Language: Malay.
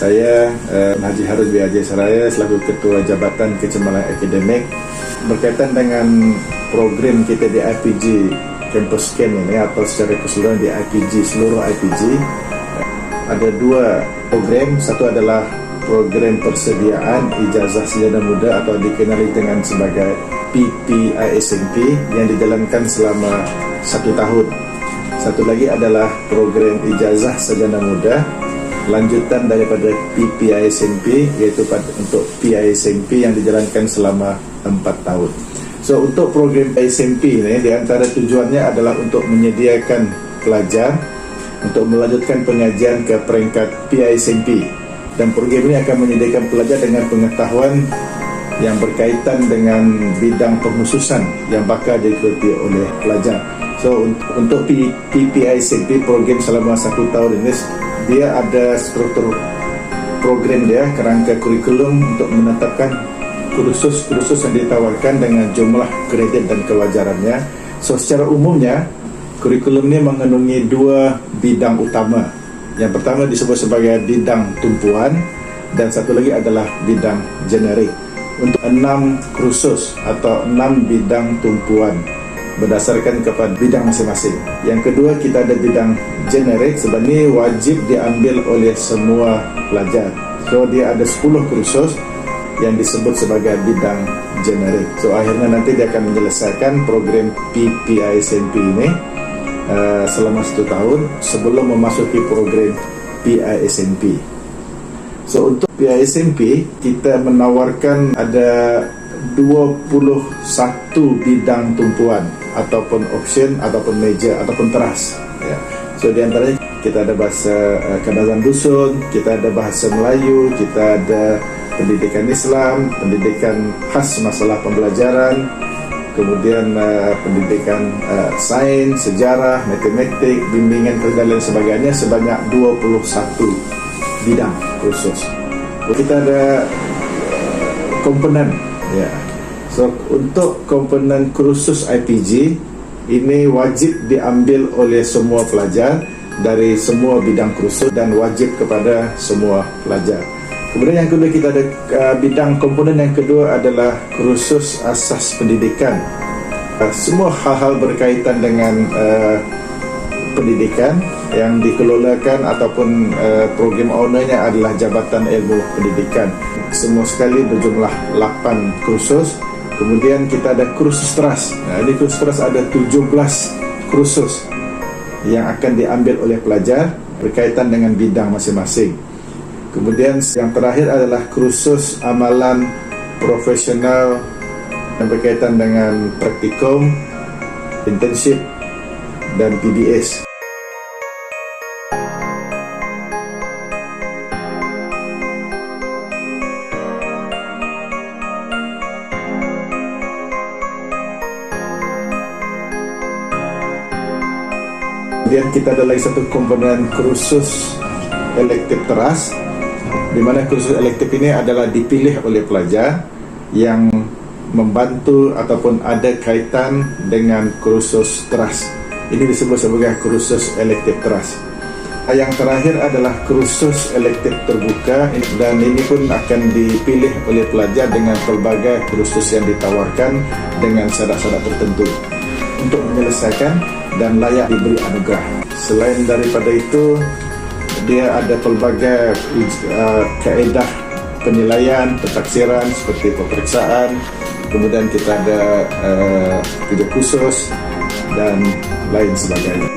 saya Haji Harus B. Ajai Seraya selaku Ketua Jabatan Kecemerlangan Akademik berkaitan dengan program kita di IPG Campus Camp ini atau secara keseluruhan di IPG, seluruh IPG ada dua program. Satu adalah program persediaan ijazah sarjana muda atau dikenali dengan sebagai PPISMP yang dijalankan selama 1 tahun. Satu lagi adalah program ijazah sarjana muda lanjutan daripada PPISMP, iaitu untuk PISMP yang dijalankan selama 4 tahun. So untuk program PISMP ini, di antara tujuannya adalah untuk menyediakan pelajar untuk melanjutkan pengajian ke peringkat PISMP, dan program ini akan menyediakan pelajar dengan pengetahuan yang berkaitan dengan bidang pengkhususan yang bakal diikuti oleh pelajar. So untuk PPISMP program selama 1 tahun ini, dia ada struktur program dia, kerangka kurikulum untuk menetapkan kursus-kursus yang ditawarkan dengan jumlah kredit dan kewajarannya. So secara umumnya kurikulum ini mengandungi 2 bidang utama. Yang pertama disebut sebagai bidang tumpuan dan satu lagi adalah bidang generik. Untuk 6 kursus atau 6 bidang tumpuan berdasarkan kepada bidang masing-masing. Yang kedua, kita ada bidang generik. Sebenarnya wajib diambil oleh semua pelajar. So dia ada 10 kursus yang disebut sebagai bidang generik. So akhirnya nanti dia akan menyelesaikan program PPISMP ini selama 1 tahun sebelum memasuki program PISMP. So untuk PISMP kita menawarkan ada 21 bidang tumpuan ataupun option ataupun major ataupun teras ya. So di antaranya kita ada bahasa Kadazan Dusun, kita ada bahasa Melayu, kita ada pendidikan Islam, pendidikan khas masalah pembelajaran, kemudian pendidikan sains, sejarah, matematik, bimbingan dan lain sebagainya, sebanyak 21 bidang khusus. Kita ada komponen ya. So untuk komponen kursus IPG ini wajib diambil oleh semua pelajar dari semua bidang kursus dan wajib kepada semua pelajar. Kemudian yang kedua, kita ada bidang komponen yang kedua adalah kursus asas pendidikan. Semua hal-hal berkaitan dengan pendidikan yang dikelolakan ataupun program ownernya adalah Jabatan Ilmu Pendidikan. Semua sekali berjumlah 8 kursus. Kemudian kita ada kursus teras. Nah, ini kursus teras ada 17 kursus yang akan diambil oleh pelajar berkaitan dengan bidang masing-masing. Kemudian yang terakhir adalah kursus amalan profesional yang berkaitan dengan praktikum, internship dan PBS. Kemudian kita ada lagi satu komponen kursus elektif teras, di mana kursus elektif ini adalah dipilih oleh pelajar yang membantu ataupun ada kaitan dengan kursus teras. Ini disebut sebagai kursus elektif teras. Yang terakhir adalah kursus elektif terbuka, dan ini pun akan dipilih oleh pelajar dengan pelbagai kursus yang ditawarkan dengan syarat-syarat tertentu untuk menyelesaikan dan layak diberi anugerah. Selain daripada itu, dia ada pelbagai kaedah penilaian, pentaksiran seperti peperiksaan, kemudian kita ada video khusus dan lain sebagainya.